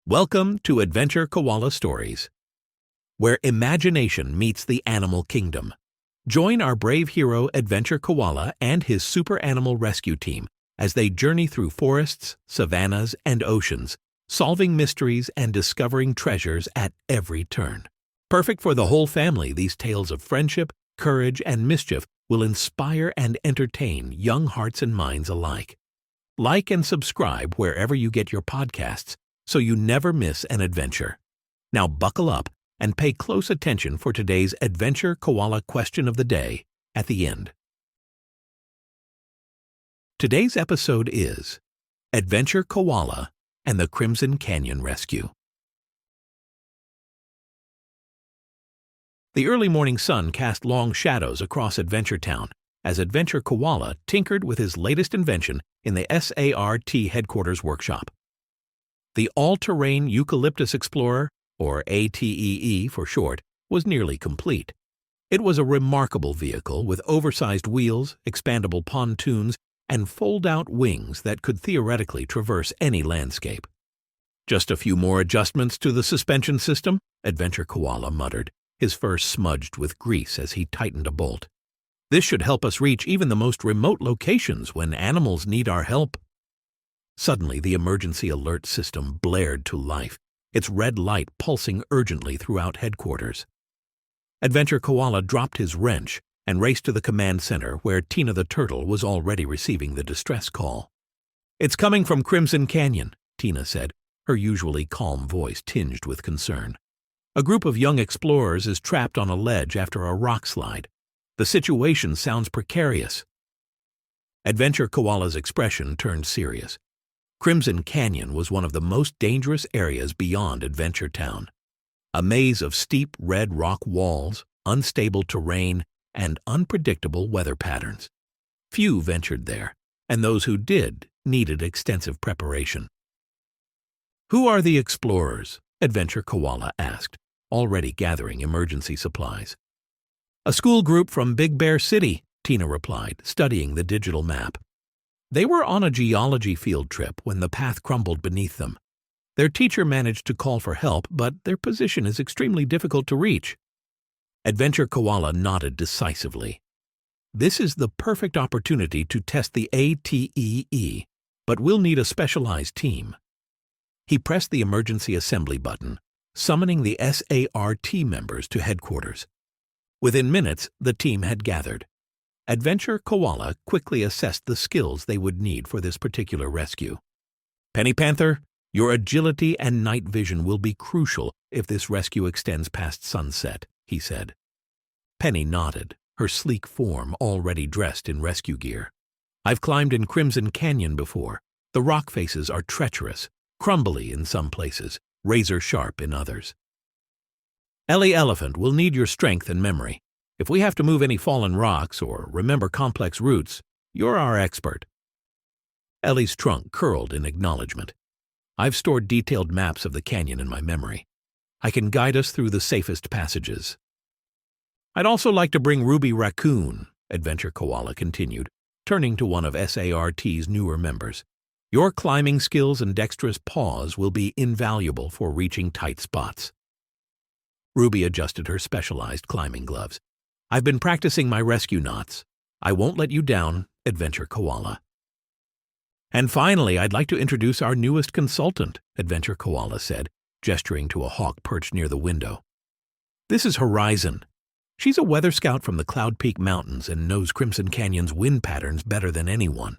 Welcome to Adventure Koala Stories, where imagination meets the animal kingdom. Join our brave hero Adventure Koala and his super animal rescue team as they journey through forests, savannas, and oceans, solving mysteries and discovering treasures at every turn. Perfect for the whole family, these tales of friendship, courage, and mischief will inspire and entertain young hearts and minds alike. Like and subscribe wherever you get your podcasts, so you never miss an adventure. Now buckle up and pay close attention for today's Adventure Koala question of the day at the end. Today's episode is Adventure Koala and the Crimson Canyon Rescue. The early morning sun cast long shadows across Adventure Town as Adventure Koala tinkered with his latest invention in the SART headquarters workshop. The All-Terrain Eucalyptus Explorer, or ATEE for short, was nearly complete. It was a remarkable vehicle with oversized wheels, expandable pontoons, and fold-out wings that could theoretically traverse any landscape. "Just a few more adjustments to the suspension system," Adventure Koala muttered, his fur smudged with grease as he tightened a bolt. "This should help us reach even the most remote locations when animals need our help." Suddenly, the emergency alert system blared to life, its red light pulsing urgently throughout headquarters. Adventure Koala dropped his wrench and raced to the command center where Tina the turtle was already receiving the distress call. "It's coming from Crimson Canyon," Tina said, her usually calm voice tinged with concern. "A group of young explorers is trapped on a ledge after a rock slide. The situation sounds precarious." Adventure Koala's expression turned serious. Crimson Canyon was one of the most dangerous areas beyond Adventure Town. A maze of steep red rock walls, unstable terrain, and unpredictable weather patterns. Few ventured there, and those who did needed extensive preparation. "Who are the explorers?" Adventure Koala asked, already gathering emergency supplies. "A school group from Big Bear City," Tina replied, studying the digital map. "They were on a geology field trip when the path crumbled beneath them. Their teacher managed to call for help, but their position is extremely difficult to reach." Adventure Koala nodded decisively. "This is the perfect opportunity to test the ATEE, but we'll need a specialized team." He pressed the emergency assembly button, summoning the SART members to headquarters. Within minutes, the team had gathered. Adventure Koala quickly assessed the skills they would need for this particular rescue. "Penny Panther, your agility and night vision will be crucial if this rescue extends past sunset," he said. Penny nodded, her sleek form already dressed in rescue gear. "I've climbed in Crimson Canyon before. The rock faces are treacherous, crumbly in some places, razor sharp in others." "Ellie Elephant will need your strength and memory. If we have to move any fallen rocks or remember complex routes, you're our expert." Ellie's trunk curled in acknowledgement. "I've stored detailed maps of the canyon in my memory. I can guide us through the safest passages." "I'd also like to bring Ruby Raccoon," Adventure Koala continued, turning to one of SART's newer members. "Your climbing skills and dexterous paws will be invaluable for reaching tight spots." Ruby adjusted her specialized climbing gloves. "I've been practicing my rescue knots. I won't let you down, Adventure Koala." "And finally, I'd like to introduce our newest consultant," Adventure Koala said, gesturing to a hawk perched near the window. "This is Horizon. She's a weather scout from the Cloud Peak Mountains and knows Crimson Canyon's wind patterns better than anyone."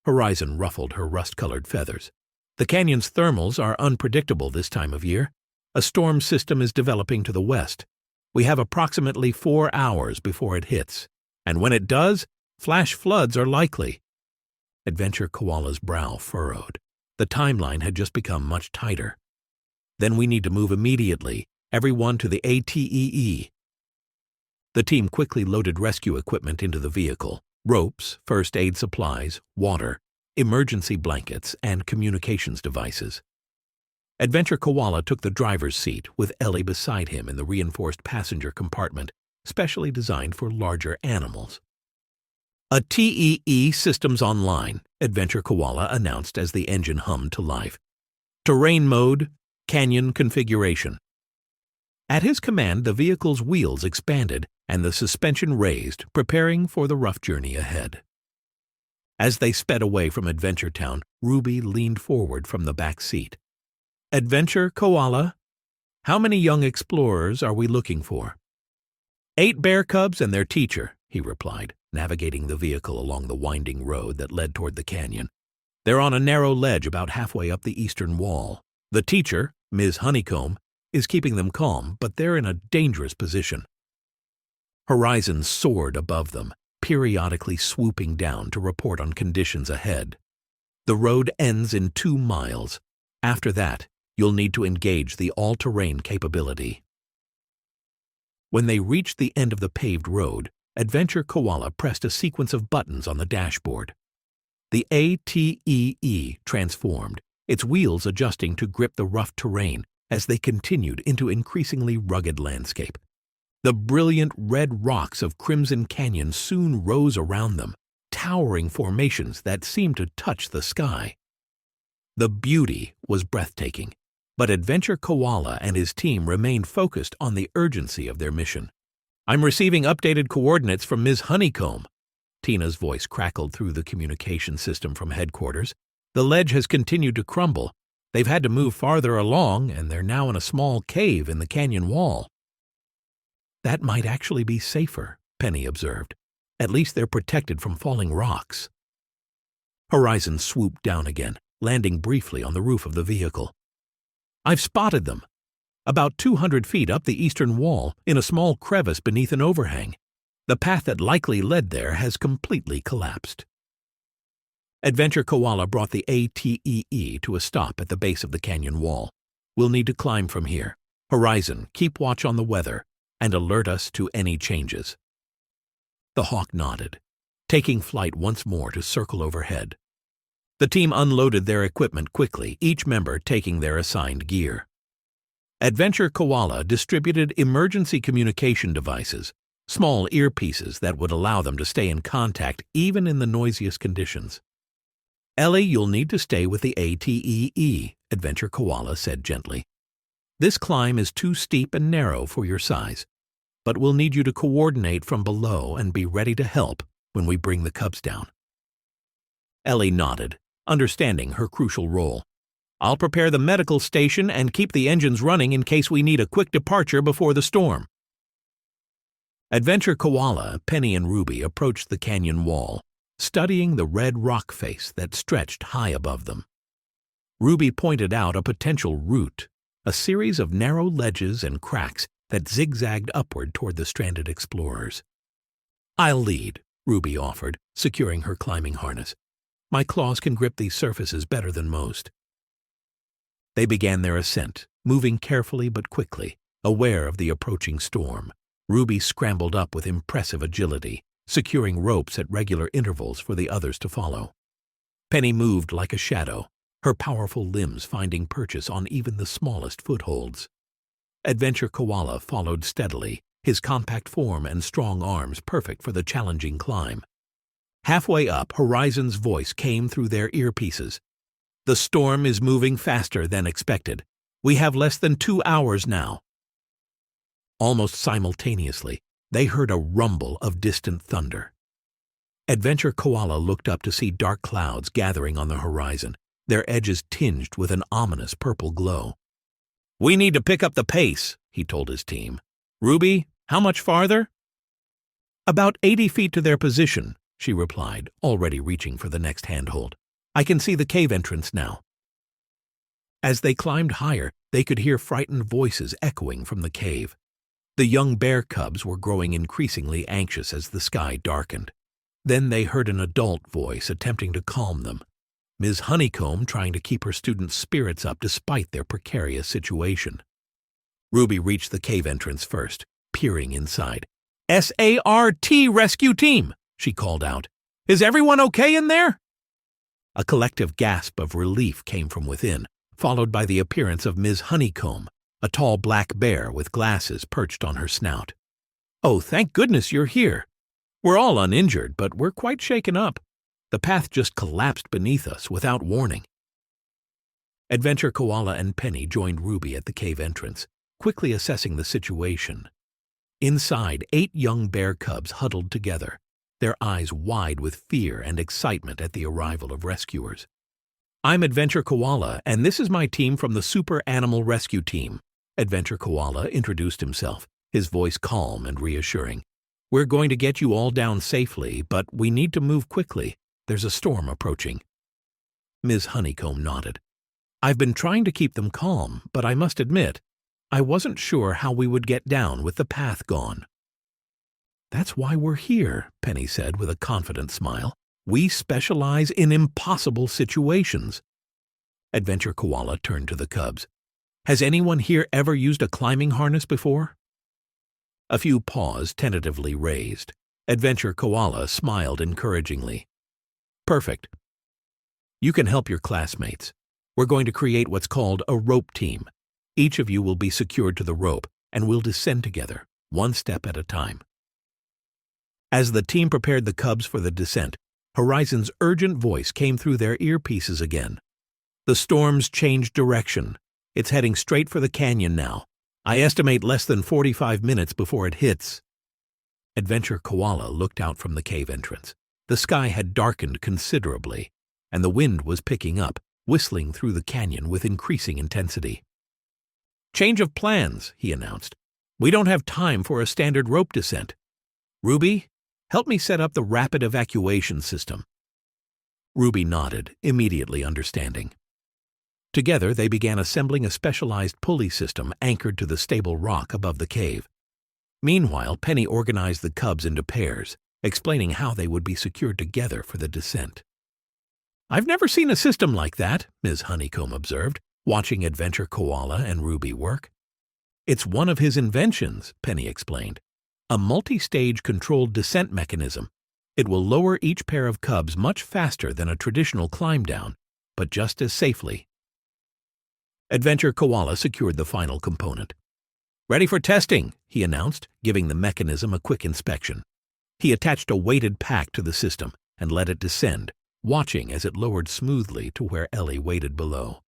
Horizon ruffled her rust-colored feathers. "The canyon's thermals are unpredictable this time of year. A storm system is developing to the west. We have approximately 4 hours before it hits, and when it does, flash floods are likely." Adventure Koala's brow furrowed. The timeline had just become much tighter. "Then we need to move immediately, everyone to the ATEE." The team quickly loaded rescue equipment into the vehicle: ropes, first aid supplies, water, emergency blankets, and communications devices. Adventure Koala took the driver's seat, with Ellie beside him in the reinforced passenger compartment, specially designed for larger animals. "A TEE system's online," Adventure Koala announced as the engine hummed to life. Terrain mode, canyon configuration. At his command, the vehicle's wheels expanded and the suspension raised, preparing for the rough journey ahead. As they sped away from Adventure Town, Ruby leaned forward from the back seat. "Adventure Koala, how many young explorers are we looking for?" "8 bear cubs and their teacher," he replied, navigating the vehicle along the winding road that led toward the canyon. "They're on a narrow ledge about halfway up the eastern wall. The teacher, Ms. Honeycomb, is keeping them calm, but they're in a dangerous position." Horizon soared above them, periodically swooping down to report on conditions ahead. "The road ends in 2 miles. After that, you'll need to engage the all-terrain capability." When they reached the end of the paved road, Adventure Koala pressed a sequence of buttons on the dashboard. The ATEE transformed, its wheels adjusting to grip the rough terrain as they continued into increasingly rugged landscape. The brilliant red rocks of Crimson Canyon soon rose around them, towering formations that seemed to touch the sky. The beauty was breathtaking, but Adventure Koala and his team remained focused on the urgency of their mission. "I'm receiving updated coordinates from Ms. Honeycomb." Tina's voice crackled through the communication system from headquarters. "The ledge has continued to crumble. They've had to move farther along, and they're now in a small cave in the canyon wall." "That might actually be safer," Penny observed. "At least they're protected from falling rocks." Horizon swooped down again, landing briefly on the roof of the vehicle. "I've spotted them. About 200 feet up the eastern wall, in a small crevice beneath an overhang. The path that likely led there has completely collapsed." Adventure Koala brought the ATEE to a stop at the base of the canyon wall. "We'll need to climb from here. Horizon, keep watch on the weather and alert us to any changes." The Hawk nodded, taking flight once more to circle overhead. The team unloaded their equipment quickly, each member taking their assigned gear. Adventure Koala distributed emergency communication devices, small earpieces that would allow them to stay in contact even in the noisiest conditions. "Ellie, you'll need to stay with the ATEE," Adventure Koala said gently. "This climb is too steep and narrow for your size, but we'll need you to coordinate from below and be ready to help when we bring the cubs down." Ellie nodded, understanding her crucial role. "I'll prepare the medical station and keep the engines running in case we need a quick departure before the storm." Adventure Koala, Penny, and Ruby approached the canyon wall, studying the red rock face that stretched high above them. Ruby pointed out a potential route, a series of narrow ledges and cracks that zigzagged upward toward the stranded explorers. "I'll lead," Ruby offered, securing her climbing harness. "My claws can grip these surfaces better than most." They began their ascent, moving carefully but quickly, aware of the approaching storm. Ruby scrambled up with impressive agility, securing ropes at regular intervals for the others to follow. Penny moved like a shadow, her powerful limbs finding purchase on even the smallest footholds. Adventure Koala followed steadily, his compact form and strong arms perfect for the challenging climb. Halfway up, Horizon's voice came through their earpieces. "The storm is moving faster than expected. We have less than 2 hours now." Almost simultaneously, they heard a rumble of distant thunder. Adventure Koala looked up to see dark clouds gathering on the horizon, their edges tinged with an ominous purple glow. "We need to pick up the pace," he told his team. "Ruby, how much farther?" "About 80 feet to their position," she replied, already reaching for the next handhold. "I can see the cave entrance now." As they climbed higher, they could hear frightened voices echoing from the cave. The young bear cubs were growing increasingly anxious as the sky darkened. Then they heard an adult voice attempting to calm them, Ms. Honeycomb trying to keep her students' spirits up despite their precarious situation. Ruby reached the cave entrance first, peering inside. "SART rescue team!" she called out. "Is everyone okay in there?" A collective gasp of relief came from within, followed by the appearance of Ms. Honeycomb, a tall black bear with glasses perched on her snout. "Oh, thank goodness you're here. We're all uninjured, but we're quite shaken up. The path just collapsed beneath us without warning." Adventure Koala and Penny joined Ruby at the cave entrance, quickly assessing the situation. Inside, 8 young bear cubs huddled together, their eyes wide with fear and excitement at the arrival of rescuers. "I'm Adventure Koala, and this is my team from the Super Animal Rescue Team." Adventure Koala introduced himself, his voice calm and reassuring. "We're going to get you all down safely, but we need to move quickly. There's a storm approaching." Ms. Honeycomb nodded. "I've been trying to keep them calm, but I must admit, I wasn't sure how we would get down with the path gone." "That's why we're here," Penny said with a confident smile. "We specialize in impossible situations." Adventure Koala turned to the cubs. "Has anyone here ever used a climbing harness before?" A few paws tentatively raised. Adventure Koala smiled encouragingly. "Perfect. You can help your classmates. We're going to create what's called a rope team. Each of you will be secured to the rope, and we'll descend together, one step at a time." As the team prepared the cubs for the descent, Horizon's urgent voice came through their earpieces again. "The storm's changed direction. It's heading straight for the canyon now. I estimate less than 45 minutes before it hits." Adventure Koala looked out from the cave entrance. The sky had darkened considerably, and the wind was picking up, whistling through the canyon with increasing intensity. "Change of plans," he announced. "We don't have time for a standard rope descent. Ruby, help me set up the rapid evacuation system." Ruby nodded, immediately understanding. Together they began assembling a specialized pulley system anchored to the stable rock above the cave. Meanwhile, Penny organized the cubs into pairs, explaining how they would be secured together for the descent. "I've never seen a system like that," Ms. Honeycomb observed, watching Adventure Koala and Ruby work. "It's one of his inventions," Penny explained. "A multi-stage controlled descent mechanism. It will lower each pair of cubs much faster than a traditional climb down, but just as safely." Adventure Koala secured the final component. "Ready for testing," he announced, giving the mechanism a quick inspection. He attached a weighted pack to the system and let it descend, watching as it lowered smoothly to where Ellie waited below.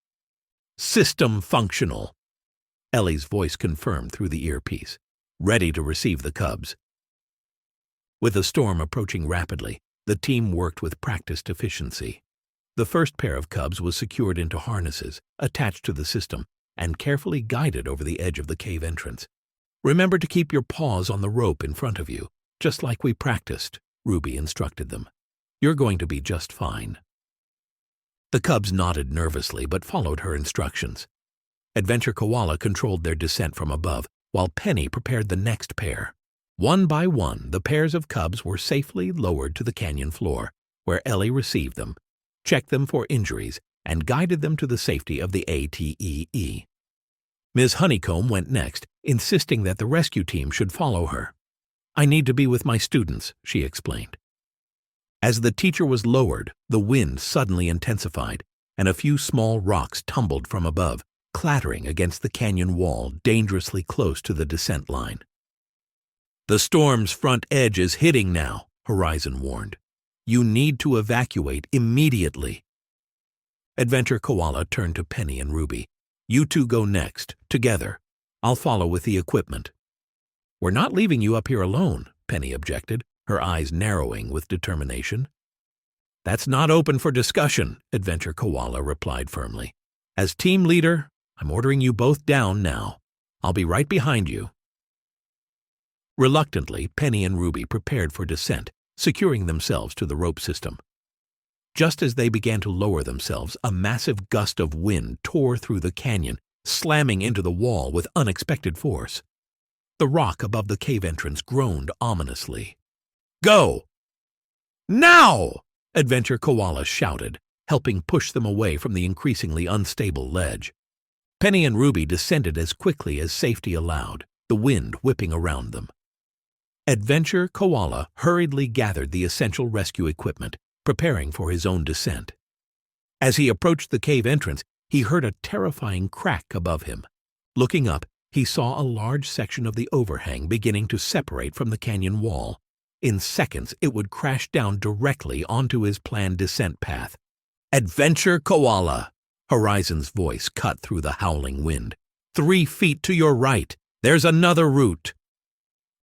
"System functional," Ellie's voice confirmed through the earpiece, ready to receive the cubs. With the storm approaching rapidly, the team worked with practiced efficiency. The first pair of cubs was secured into harnesses, attached to the system, and carefully guided over the edge of the cave entrance. "Remember to keep your paws on the rope in front of you, just like we practiced," Ruby instructed them. "You're going to be just fine." The cubs nodded nervously but followed her instructions. Adventure Koala controlled their descent from above, while Penny prepared the next pair. One by one, the pairs of cubs were safely lowered to the canyon floor, where Ellie received them, checked them for injuries, and guided them to the safety of the ATEE. Ms. Honeycomb went next, insisting that the rescue team should follow her. "I need to be with my students," she explained. As the teacher was lowered, the wind suddenly intensified, and a few small rocks tumbled from above, clattering against the canyon wall dangerously close to the descent line. "The storm's front edge is hitting now," Horizon warned. "You need to evacuate immediately." Adventure Koala turned to Penny and Ruby. "You two go next, together. I'll follow with the equipment." "We're not leaving you up here alone," Penny objected, her eyes narrowing with determination. "That's not open for discussion," Adventure Koala replied firmly. "As team leader, I'm ordering you both down now. I'll be right behind you." Reluctantly, Penny and Ruby prepared for descent, securing themselves to the rope system. Just as they began to lower themselves, a massive gust of wind tore through the canyon, slamming into the wall with unexpected force. The rock above the cave entrance groaned ominously. "Go! Now!" Adventure Koala shouted, helping push them away from the increasingly unstable ledge. Penny and Ruby descended as quickly as safety allowed, the wind whipping around them. Adventure Koala hurriedly gathered the essential rescue equipment, preparing for his own descent. As he approached the cave entrance, he heard a terrifying crack above him. Looking up, he saw a large section of the overhang beginning to separate from the canyon wall. In seconds, it would crash down directly onto his planned descent path. "Adventure Koala!" Horizon's voice cut through the howling wind. 3 feet to your right. There's another route.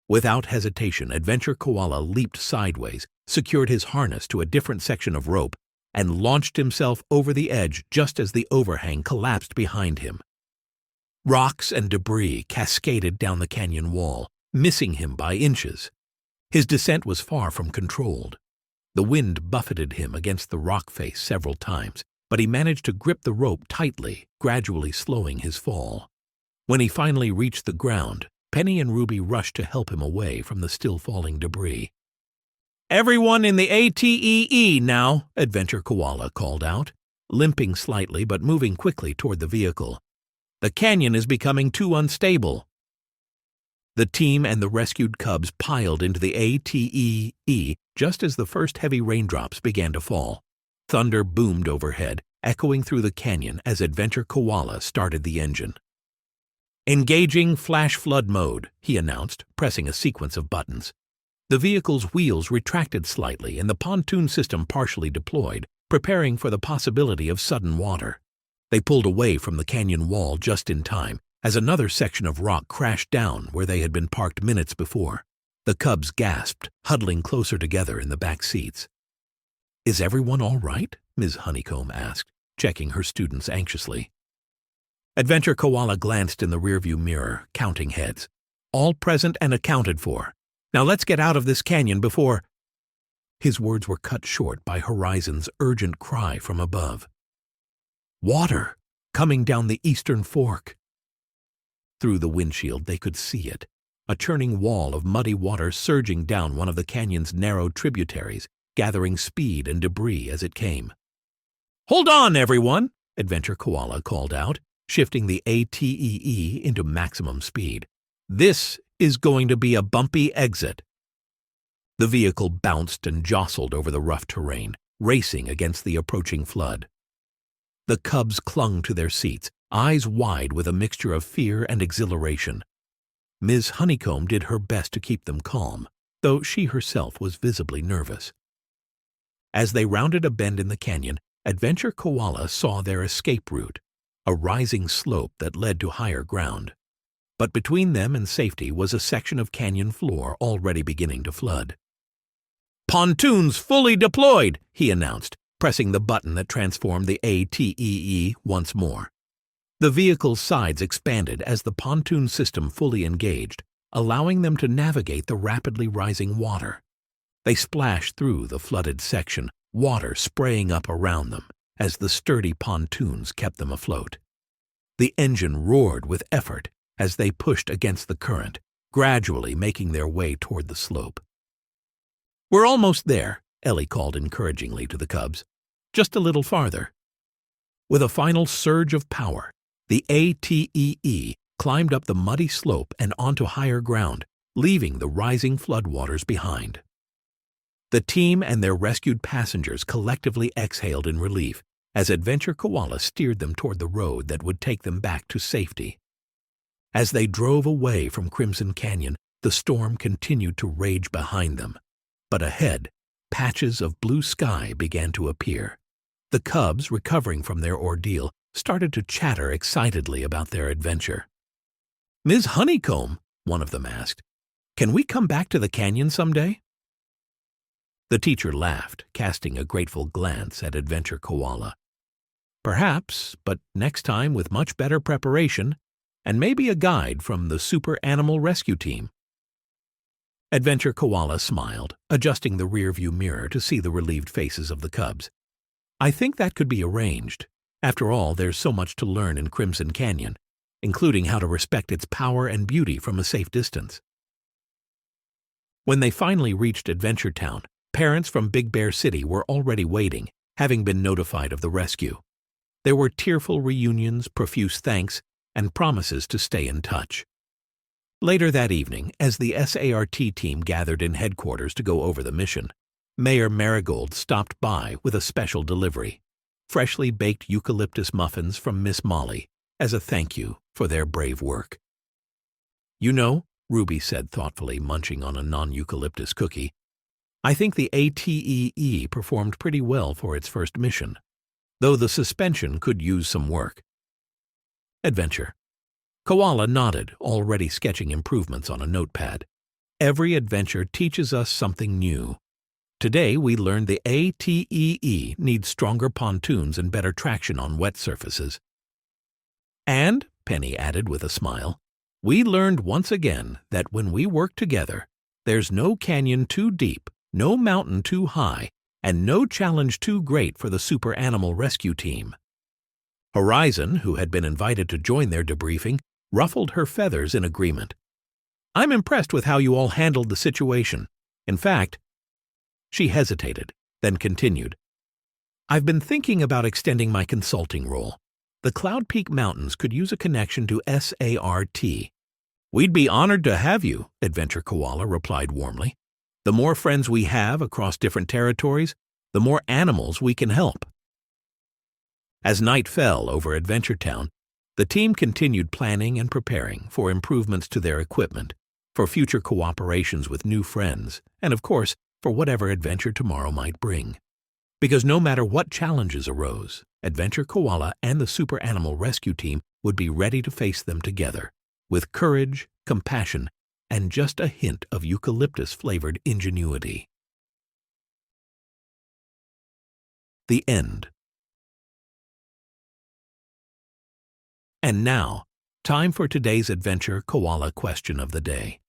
Without hesitation, Adventure Koala leaped sideways, secured his harness to a different section of rope, and launched himself over the edge just as the overhang collapsed behind him. Rocks and debris cascaded down the canyon wall, missing him by inches. His descent was far from controlled. The wind buffeted him against the rock face several times, but he managed to grip the rope tightly, gradually slowing his fall. When he finally reached the ground, Penny and Ruby rushed to help him away from the still-falling debris. "Everyone in the ATEE now," Adventure Koala called out, limping slightly but moving quickly toward the vehicle. "The canyon is becoming too unstable." The team and the rescued cubs piled into the ATEE just as the first heavy raindrops began to fall. Thunder boomed overhead, echoing through the canyon as Adventure Koala started the engine. "Engaging flash flood mode," he announced, pressing a sequence of buttons. The vehicle's wheels retracted slightly and the pontoon system partially deployed, preparing for the possibility of sudden water. They pulled away from the canyon wall just in time as another section of rock crashed down where they had been parked minutes before. The cubs gasped, huddling closer together in the back seats. "Is everyone all right?" Ms. Honeycomb asked, checking her students anxiously. Adventure Koala glanced in the rearview mirror, counting heads. "All present and accounted for. Now let's get out of this canyon before—" His words were cut short by Horizon's urgent cry from above. "Water! Coming down the eastern fork!" Through the windshield they could see it, a churning wall of muddy water surging down one of the canyon's narrow tributaries, gathering speed and debris as it came. "Hold on, everyone!" Adventure Koala called out, shifting the ATEE into maximum speed. "This is going to be a bumpy exit." The vehicle bounced and jostled over the rough terrain, racing against the approaching flood. The cubs clung to their seats, eyes wide with a mixture of fear and exhilaration. Ms. Honeycomb did her best to keep them calm, though she herself was visibly nervous. As they rounded a bend in the canyon, Adventure Koala saw their escape route, a rising slope that led to higher ground. But between them and safety was a section of canyon floor already beginning to flood. "Pontoons fully deployed," he announced, pressing the button that transformed the ATEE once more. The vehicle's sides expanded as the pontoon system fully engaged, allowing them to navigate the rapidly rising water. They splashed through the flooded section, water spraying up around them as the sturdy pontoons kept them afloat. The engine roared with effort as they pushed against the current, gradually making their way toward the slope. "We're almost there," Ellie called encouragingly to the cubs. "Just a little farther." With a final surge of power, the ATEE climbed up the muddy slope and onto higher ground, leaving the rising floodwaters behind. The team and their rescued passengers collectively exhaled in relief as Adventure Koala steered them toward the road that would take them back to safety. As they drove away from Crimson Canyon, the storm continued to rage behind them. But ahead, patches of blue sky began to appear. The cubs, recovering from their ordeal, started to chatter excitedly about their adventure. "Ms. Honeycomb," one of them asked, "can we come back to the canyon someday?" The teacher laughed, casting a grateful glance at Adventure Koala. "Perhaps, but next time with much better preparation, and maybe a guide from the Super Animal Rescue Team." Adventure Koala smiled, adjusting the rearview mirror to see the relieved faces of the cubs. "I think that could be arranged. After all, there's so much to learn in Crimson Canyon, including how to respect its power and beauty from a safe distance." When they finally reached Adventure Town, parents from Big Bear City were already waiting, having been notified of the rescue. There were tearful reunions, profuse thanks, and promises to stay in touch. Later that evening, as the SART team gathered in headquarters to go over the mission, Mayor Marigold stopped by with a special delivery: freshly baked eucalyptus muffins from Miss Molly as a thank you for their brave work. "You know," Ruby said thoughtfully, munching on a non-eucalyptus cookie, "I think the ATEE performed pretty well for its first mission. though the suspension could use some work. Adventure. Koala nodded, already sketching improvements on a notepad. Every adventure teaches us something new. Today we learned the ATEE needs stronger pontoons and better traction on wet surfaces. And, Penny added with a smile, we learned once again that when we work together, there's no canyon too deep, no mountain too high, and no challenge too great for the super animal rescue team. Horizon, who had been invited to join their debriefing, ruffled her feathers in agreement. I'm impressed with how you all handled the situation. In fact, she hesitated, then continued. I've been thinking about extending my consulting role. The Cloud Peak Mountains could use a connection to SART. We'd be honored to have you, Adventure Koala replied warmly. The more friends we have across different territories, the more animals we can help. As night fell over Adventure Town, the team continued planning and preparing for improvements to their equipment, for future cooperations with new friends, and of course, for whatever adventure tomorrow might bring. Because no matter what challenges arose, Adventure Koala and the Super Animal Rescue Team would be ready to face them together, with courage, compassion, and just a hint of eucalyptus-flavored ingenuity. The end. And now, time for today's Adventure Koala question of the day.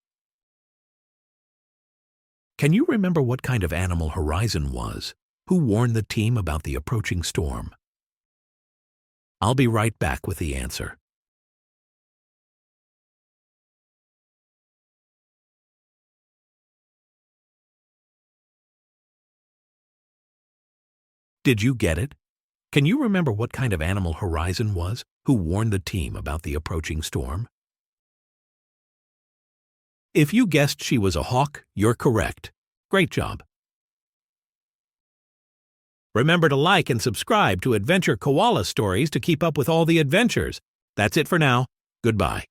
Can you remember what kind of animal Horizon was, who warned the team about the approaching storm? I'll be right back with the answer. Did you get it? Can you remember what kind of animal Horizon was, who warned the team about the approaching storm? If you guessed she was a hawk, you're correct. Great job. Remember to like and subscribe to Adventure Koala Stories to keep up with all the adventures. That's it for now. Goodbye.